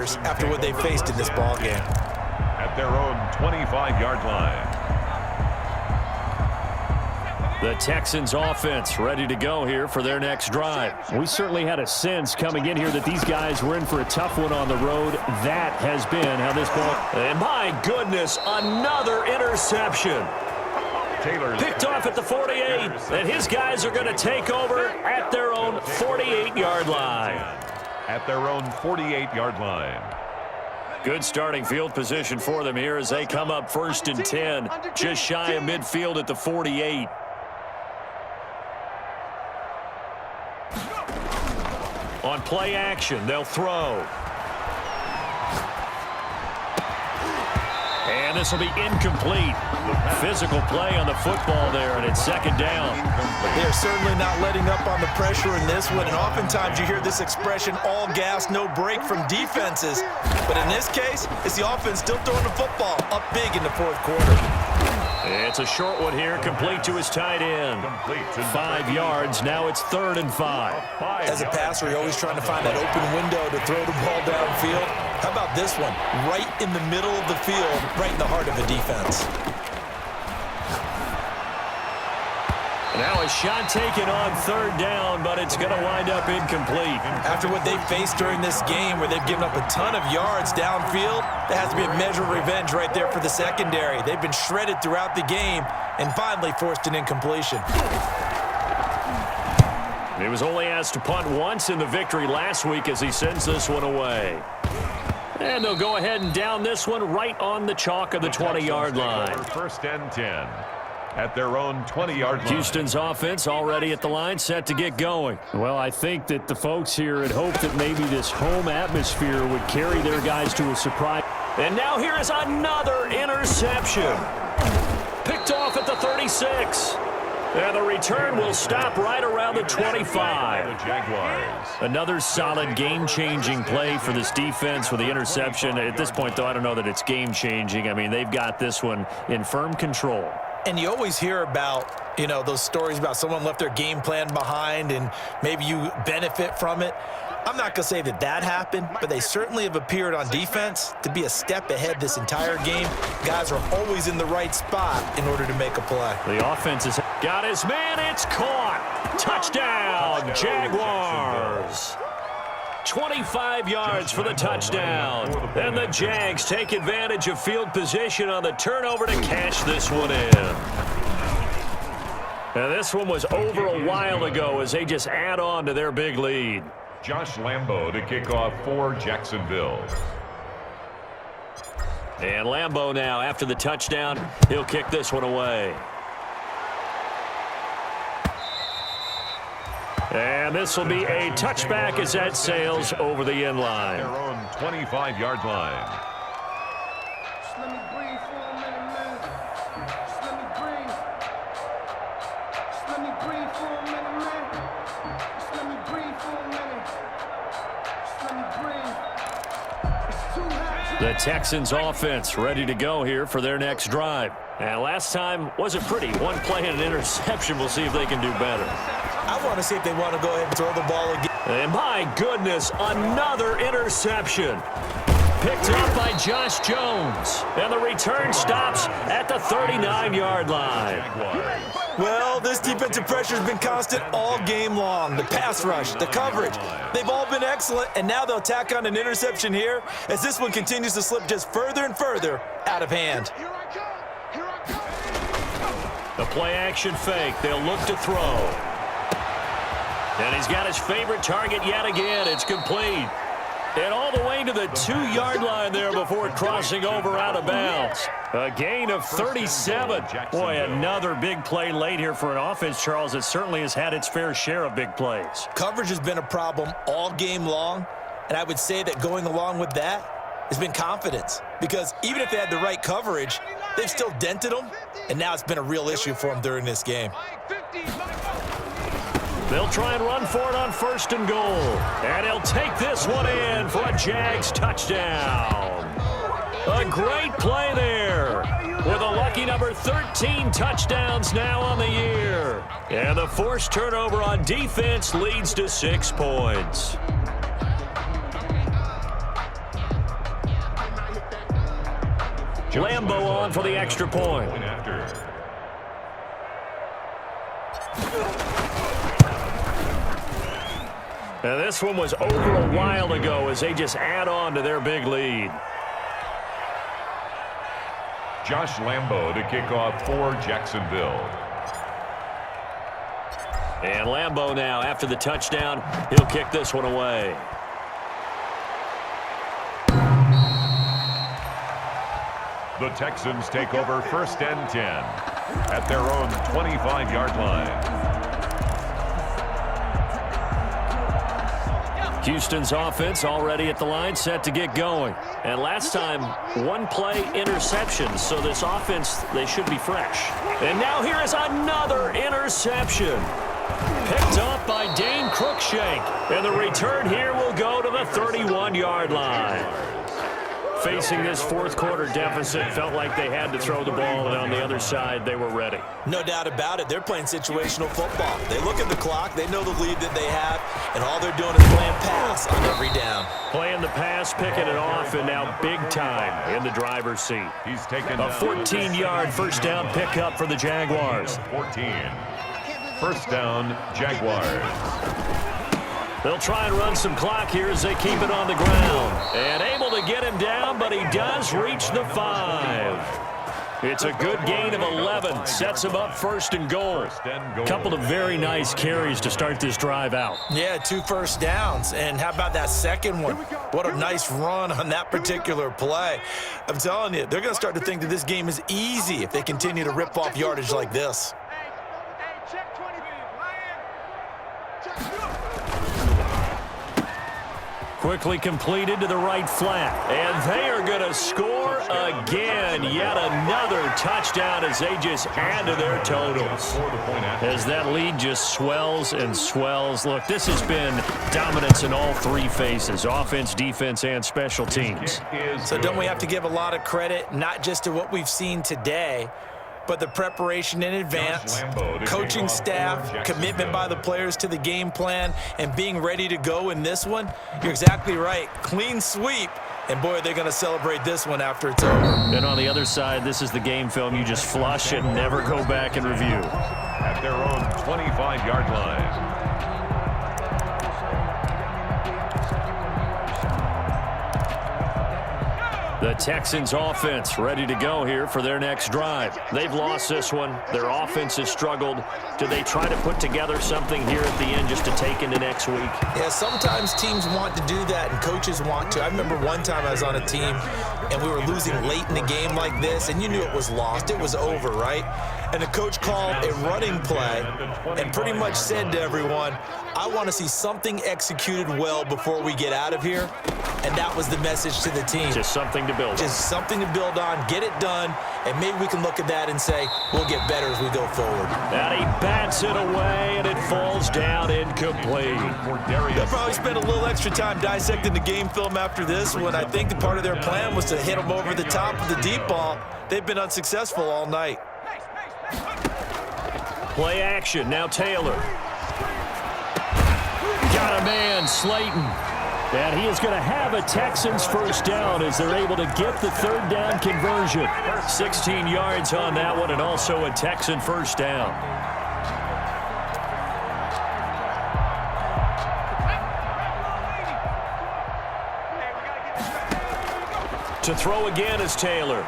players after what they faced in this ball game. At their own 25-yard line. The Texans offense ready to go here for their next drive. We certainly had a sense coming in here that these guys were in for a tough one on the road. That has been how this ball... And my goodness, another interception. Taylor's picked off at the 48, and his guys are going to take over at their own 48-yard line. At their own 48-yard line. Good starting field position for them here as they come up 1st and 10, just shy of midfield at the 48. On play action, they'll throw. And this will be incomplete. Physical play on the football there, and it's 2nd down. They're certainly not letting up on the pressure in this one, and oftentimes you hear this expression, all gas, no break from defenses. But in this case, it's the offense still throwing the football up big in the 4th quarter. It's a short one here, complete to his tight end. 5 yards, now it's 3rd and 5. As a passer, you're always trying to find that open window to throw the ball downfield. How about this one? Right in the middle of the field, right in the heart of the defense. Now a shot taken on 3rd down, but it's going to wind up incomplete. After what they faced during this game where they've given up a ton of yards downfield, there has to be a measure of revenge right there for the secondary. They've been shredded throughout the game and finally forced an incompletion. He was only asked to punt once in the victory last week as he sends this one away. And they'll go ahead and down this one right on the chalk of the 20-yard line. 1st and 10. At their own 20-yard line. Houston's offense already at the line, set to get going. Well, I think that the folks here had hoped that maybe this home atmosphere would carry their guys to a surprise. And now here is another interception. Picked off at the 36. And the return will stop right around the 25. The Jaguars. Another solid game-changing play for this defense with the interception. At this point, though, I don't know that it's game-changing. I mean, they've got this one in firm control. And you always hear about, you know, those stories about someone left their game plan behind and maybe you benefit from it. I'm not going to say that that happened, but they certainly have appeared on defense to be a step ahead this entire game. Guys are always in the right spot in order to make a play. The offense has got his man. It's caught. Touchdown, Jaguars. 25 yards for the touchdown. And the Jags take advantage of field position on the turnover to cash this one in. And this one was over a while ago as they just add on to their big lead. Josh Lambo to kick off for Jacksonville. And Lambo now, after the touchdown, he'll kick this one away. And this will be a touchback as that sails over the end line. Their own 25-yard line. Just let me breathe for a minute, man. Just let me breathe. Just let me breathe for a minute, man. Just let me breathe for a minute. Just let me breathe. It's too hot. The Texans offense ready to go here for their next drive. And last time wasn't pretty. One play and an interception. We'll see if they can do better. I want to see if they want to go ahead and throw the ball again. And my goodness, another interception. Picked up by Josh Jones. And the return stops at the 39-yard line. Well, this defensive pressure has been constant all game long. The pass rush, the coverage, they've all been excellent, and now they'll tack on an interception here as this one continues to slip just further and further out of hand. The play-action fake. They'll look to throw. And he's got his favorite target yet again. It's complete. And all the way to the 2-yard line there before crossing over out of bounds. A gain of 37. Boy, another big play late here for an offense, Charles, that certainly has had its fair share of big plays. Coverage has been a problem all game long, and I would say that going along with that has been confidence. Because even if they had the right coverage, they've still dented them, and now it's been a real issue for them during this game. They'll try and run for it on 1st and goal. And he'll take this one in for a Jags touchdown. A great play there with a lucky number 13 touchdowns now on the year. And the forced turnover on defense leads to 6 points. Lambo on for the extra point. Now this one was over a while ago as they just add on to their big lead. Josh Lambo to kick off for Jacksonville. And Lambo now, after the touchdown, he'll kick this one away. The Texans take over 1st and 10 at their own 25-yard line. Houston's offense already at the line, set to get going. And last time, one-play interception, so this offense, they should be fresh. And now here is another interception. Picked up by Dane Cruikshank. And the return here will go to the 31-yard line. Facing this fourth quarter deficit, felt like they had to throw the ball, and on the other side, they were ready. No doubt about it. They're playing situational football. They look at the clock. They know the lead that they have, and all they're doing is playing pass on every down. Playing the pass, picking it off, and now big time in the driver's seat. He's taken a 14-yard first down pickup for the Jaguars. 14. First down, Jaguars. They'll try and run some clock here as they keep it on the ground. And able to get him down, but he does reach the 5. It's a good gain of 11. Sets him up first and goal. Couple of very nice carries to start this drive out. Yeah, 2 first downs. And how about that second one? What a nice run on that particular play. I'm telling you, they're going to start to think that this game is easy if they continue to rip off yardage like this. Quickly completed to the right flat. And they are going to score again. Yet another touchdown as they just add to their totals. As that lead just swells and swells. Look, this has been dominance in all 3 phases. Offense, defense, and special teams. So don't we have to give a lot of credit, not just to what we've seen today, but the preparation in advance, coaching staff, commitment by the players to the game plan, and being ready to go in this one? You're exactly right. Clean sweep. And, boy, they're going to celebrate this one after it's over. And on the other side, this is the game film you just flush and never go back and review. At their own 25-yard line. The Texans offense ready to go here for their next drive. They've lost this one. Their offense has struggled. Do they try to put together something here at the end just to take into next week? Yeah, sometimes teams want to do that and coaches want to. I remember one time I was on a team and we were losing late in the game like this, and you knew it was lost. It was over, right? And the coach called a running play and pretty much said to everyone, I want to see something executed well before we get out of here. And that was the message to the team. Just something to build on. Just something to build on, get it done, and maybe we can look at that and say, we'll get better as we go forward. And he bats it away, and it falls down incomplete. They'll probably spend a little extra time dissecting the game film after this one. I think the part of their plan was to hit them over the top with the deep ball. They've been unsuccessful all night. Play action, now Taylor. Got a man, Slayton. And he is going to have a Texans first down as they're able to get the third down conversion. 16 yards on that one, and also a Texan first down. To throw again is Taylor.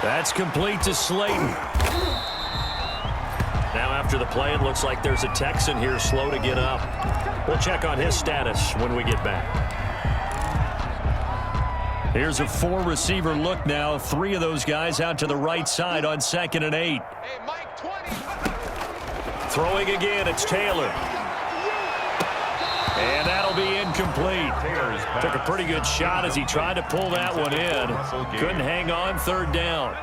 That's complete to Slayton. Now after the play, it looks like there's a Texan here slow to get up. We'll check on his status when we get back. Here's a 4-receiver look now. 3 of those guys out to the right side on 2nd and 8. Throwing again, it's Taylor. And that'll be incomplete. Took a pretty good shot as he tried to pull that one in. Couldn't hang on, 3rd down.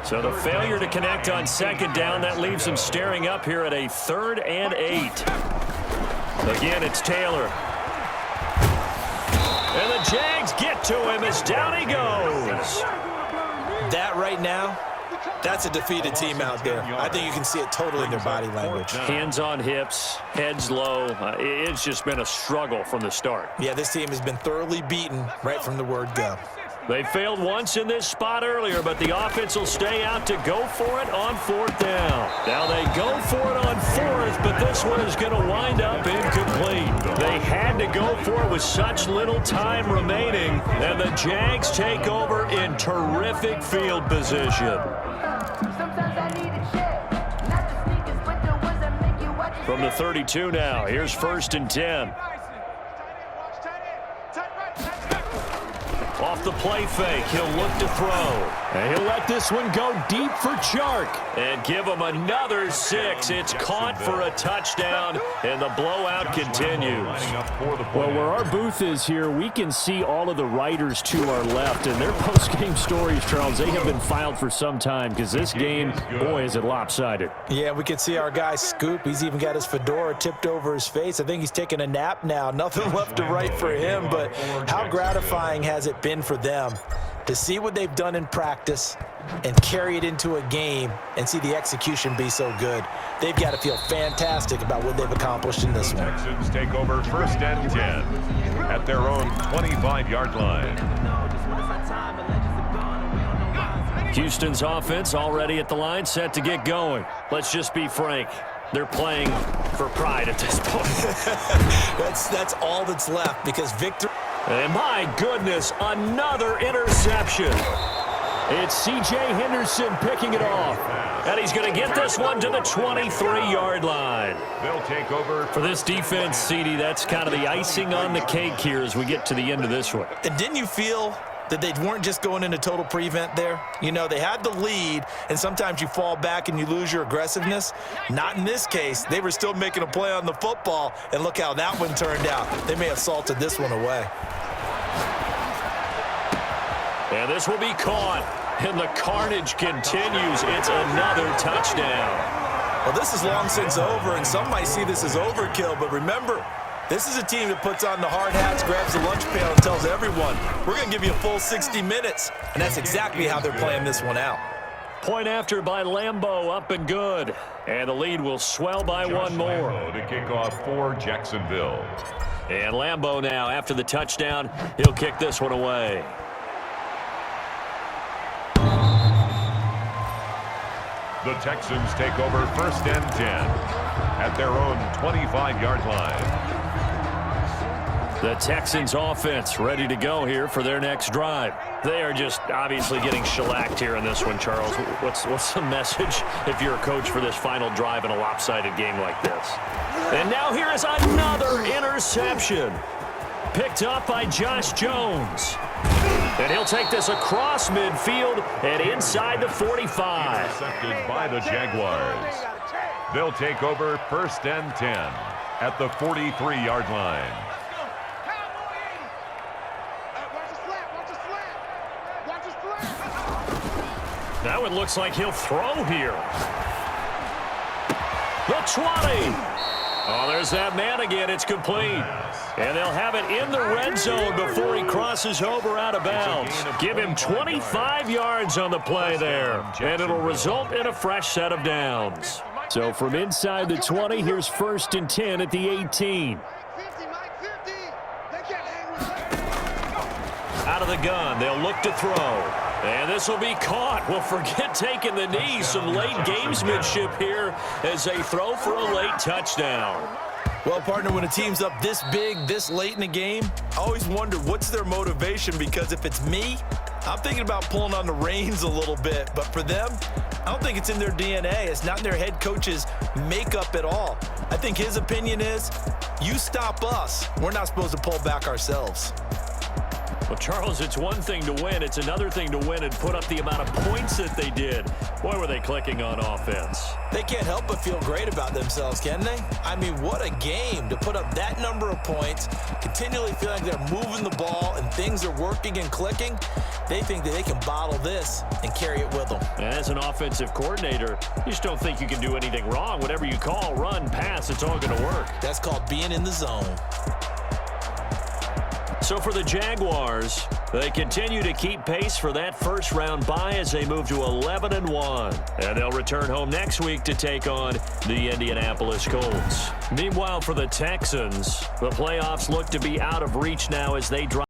So the failure to connect on 2nd down, that leaves him staring up here at a 3rd and 8. Again, it's Taylor. And the Jags get to him as down he goes. That right now, that's a defeated team out there. I think you can see it totally in their body language. Hands on hips, heads low. It's just been a struggle from the start. Yeah, this team has been thoroughly beaten right from the word go. They failed once in this spot earlier, but the offense will stay out to go for it on 4th down. Now they go for it on 4th, but this one is going to wind up incomplete. They had to go for it with such little time remaining, and the Jags take over in terrific field position. From the 32 now, here's 1st and 10. Off the play fake, he'll look to throw. And he'll let this one go deep for Chark. And give him another 6. It's caught for a touchdown, and the blowout continues. Well, where our booth is here, we can see all of the writers to our left. And their post-game stories, Charles, they have been filed for some time because this game, boy, is it lopsided. Yeah, we can see our guy Scoop. He's even got his fedora tipped over his face. I think he's taking a nap now. Nothing left to write for him, but how gratifying has it been for them to see what they've done in practice and carry it into a game and see the execution be so good. They've got to feel fantastic about what they've accomplished in this one. Texans take over 1st and 10 at their own 25-yard line. Houston's offense already at the line, set to get going. Let's just be frank. They're playing for pride at this point. That's all that's left because victory. And my goodness, another interception. It's C.J. Henderson picking it off. And he's going to get this one to the 23-yard line. They'll take over. For this defense, CD, that's kind of the icing on the cake here as we get to the end of this one. And didn't you feel that they weren't just going into total prevent there? You know, they had the lead, and sometimes you fall back and you lose your aggressiveness. Not in this case. They were still making a play on the football, and look how that one turned out. They may have salted this one away. And this will be caught, and the carnage continues. It's another touchdown. Well, this is long since over, and some might see this as overkill, but remember, this is a team that puts on the hard hats, grabs the lunch pail, and tells everyone, we're going to give you a full 60 minutes. And that's exactly how they're playing this one out. Point after by Lambeau, up and good. And the lead will swell by one more. To kick off for Jacksonville. And Lambeau now, after the touchdown, he'll kick this one away. The Texans take over 1st and 10 at their own 25-yard line. The Texans offense ready to go here for their next drive. They are just obviously getting shellacked here in this one, Charles. What's the message if you're a coach for this final drive in a lopsided game like this? And now here is another interception. Picked up by Josh Jones. And he'll take this across midfield and inside the 45. Intercepted by the Jaguars. They'll take over 1st and 10 at the 43-yard line. That one looks like he'll throw here. The 20. Oh, there's that man again. It's complete. And they'll have it in the red zone before he crosses over out of bounds. Give him 25 yards on the play there. And it'll result in a fresh set of downs. So from inside the 20, here's 1st and 10 at the 18. Out of the gun, they'll look to throw. And this will be caught. Well, forget taking the knee. Some late gamesmanship here as they throw for a late touchdown. Well, partner, when a team's up this big, this late in the game, I always wonder what's their motivation, because if it's me, I'm thinking about pulling on the reins a little bit. But for them, I don't think it's in their DNA. It's not in their head coach's makeup at all. I think his opinion is, you stop us, we're not supposed to pull back ourselves. Well, Charles, it's one thing to win. It's another thing to win and put up the amount of points that they did. Boy, were they clicking on offense. They can't help but feel great about themselves, can they? I mean, what a game to put up that number of points, continually feeling like they're moving the ball and things are working and clicking. They think that they can bottle this and carry it with them. And as an offensive coordinator, you just don't think you can do anything wrong. Whatever you call, run, pass, it's all going to work. That's called being in the zone. So for the Jaguars, they continue to keep pace for that first-round bye as they move to 11-1. And they'll return home next week to take on the Indianapolis Colts. Meanwhile, for the Texans, the playoffs look to be out of reach now as they drop